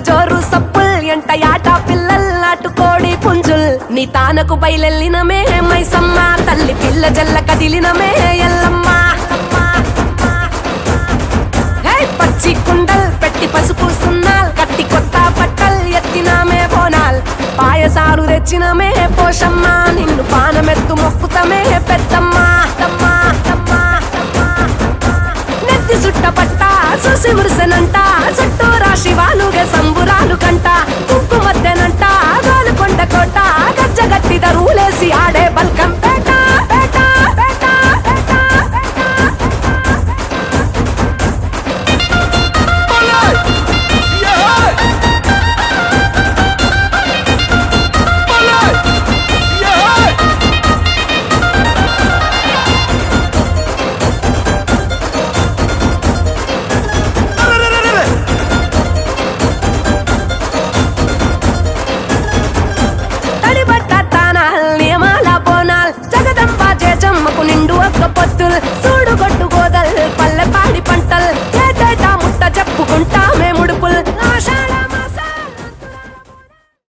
జోరు సప్పుల్ ఎంట యాట పిల్లల్ నాటుకోడి పుంజుల్ నీ తానకు బయలెల్లినమే మైసమ్మ తల్లి పిల్ల జల్ల కదిలినమే ఎల్లమ్మ పచ్చి కుండల్ పెట్టి పసుపు సున్నాల్ కట్టి కొత్త బట్టల్ ఎత్తినామే బోనాల్ పాయసారు తెచ్చినమే పోషమ్మ నిన్ను పానమెత్తు మొక్కుతమే పెద్దమ్మ నెత్తి సుట్టపట్ట చూసి మురిసెనంట చుట్టూరా శివాలుగే సంబురాలు కంట కుంకు మద్దెనంట గోలుకొండ కోట గజ్జగట్టి దరువులేసి ఆడే బల్కం పేట పేట పేట పేట నిండు ఒక్క పొత్తులు చూడు